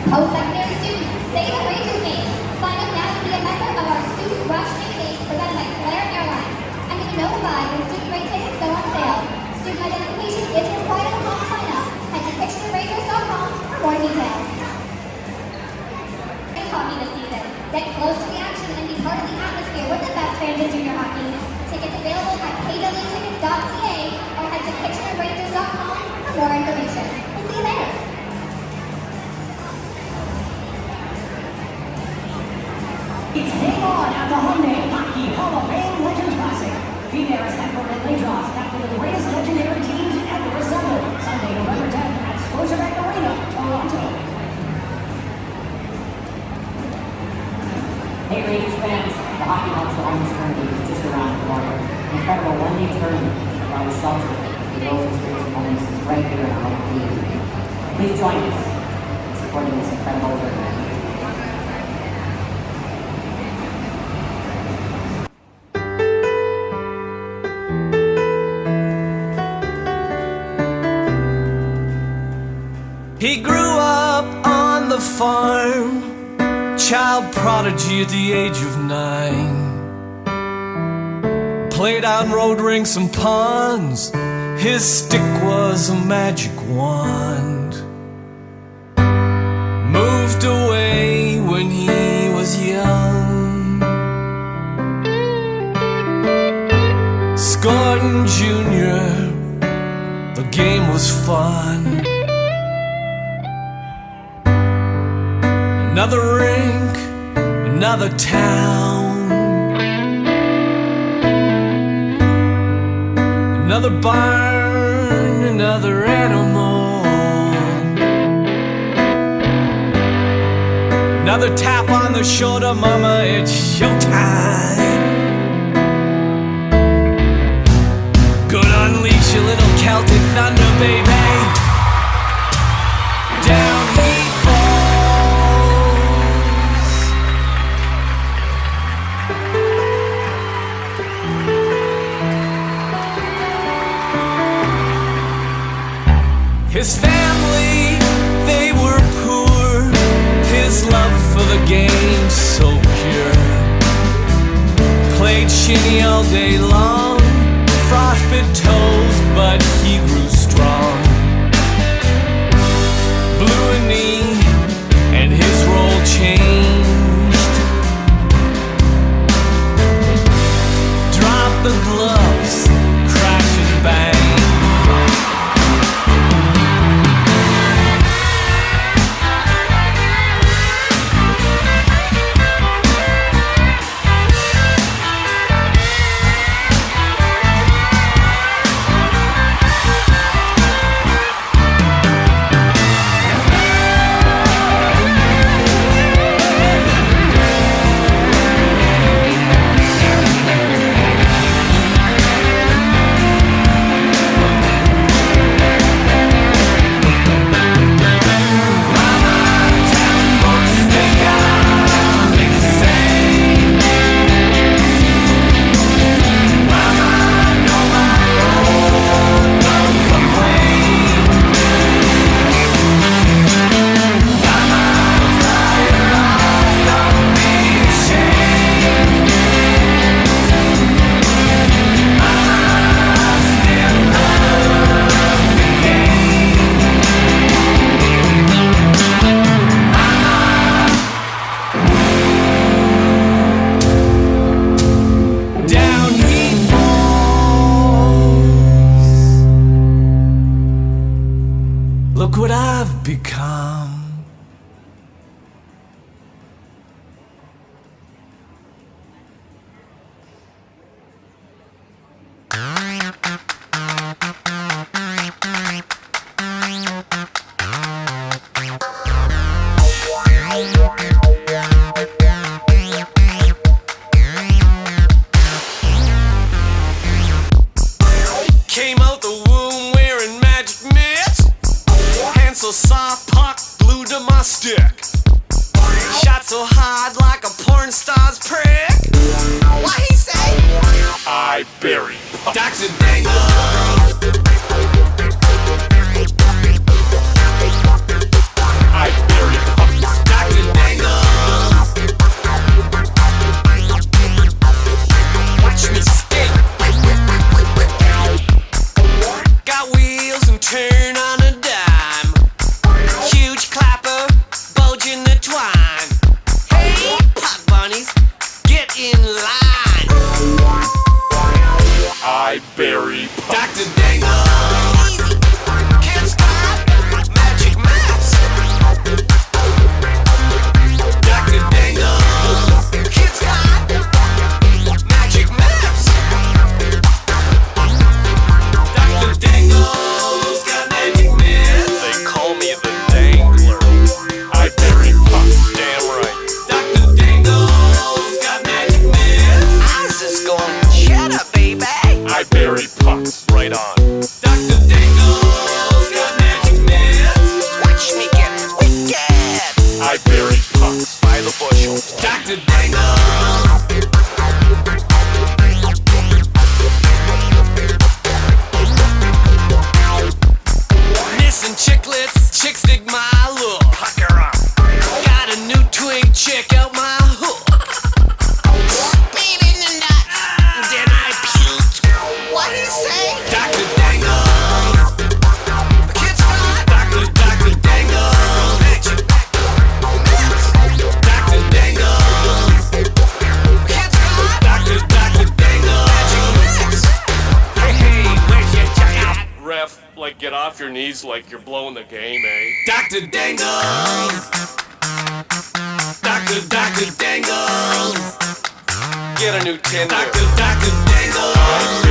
Post-secondary students, say the Rangers names. Sign up now to be a member of our Student Rush database presented by Flair Airlines. And be notified when student rate tickets go on sale. Student identification is required upon sign-up. Head to KitchenerRangers.com for more details. It's hockey this season. Get close to the action and be part of the atmosphere with the best fans in junior hockey. Tickets available at kwtickets.ca or head to KitchenerRangers.com for more information. We'll see you there. It's game on at the Hyundai Hockey Hall of Fame Legends Classic. Be there as Echo and Lindros captain the greatest legendary teams ever assembled. Sunday, November 10th at Scotiabank Arena, Toronto. Hey Rangers fans, the Hockey Monster Almost Tournament is just around the corner. An incredible one-day tournament around the shelter for those experiencing homelessness is right here in our community. Please join us in supporting this incredible tournament. He grew up on the farm, child prodigy at the age of 9. Played on road rinks and ponds, his stick was a magic wand. Moved away when he was young, scored in junior, the game was fun. Another rink, another town, another barn, another animal, another tap on the shoulder, mama, it's showtime. Go to unleash your little Celtic thunder, baby. Down he His family, they were poor. His love for the game so pure. Played shinny all day long, frostbit toes, but he grew strong. Blew a knee, and his role changed. Dropped the gloves, crash and bang. Look what I've become. Came out the womb wearing magic mitts, hands so soft, puck glued to my stick. Shot so hard like a porn star's prick. What he say? I bury puck. Ducks and dangles. I bury puck. turn on a dime. Huge clapper, bulge in the twine. Hey, pot bunnies, get in line. I bury Dr. Dangle, can't stop, magic maps. Dr. Dangle, can't stop, magic maps. Dr. Dangle's got magic maps. They call me the Dangler. I bury pucks. Damn right. Dr. Dangle's got magic maps. How's this going? Shut up, baby. I bury pucks. Right on. Dr. Dangle's got magic maps. Watch me get wicked. I bury pucks by the bushel. Dr. Dangle. Missing chicklets, chicks dig my look. Pucker up. Got a new twink, check out my hook. Speed in the nuts, then I puked. What did he say? Dr. Dangle. Kids got Dr. Dangle. Magic Maps. Dr. Dangle. Kids got Dr. Dangle. Magic Maps. Hey, where's your jacket? Ref, like get off your knees like you're blowing the game, eh? Dr. Dangle. Dr. Dangle. Get a new Tinder. Dr. Dangle.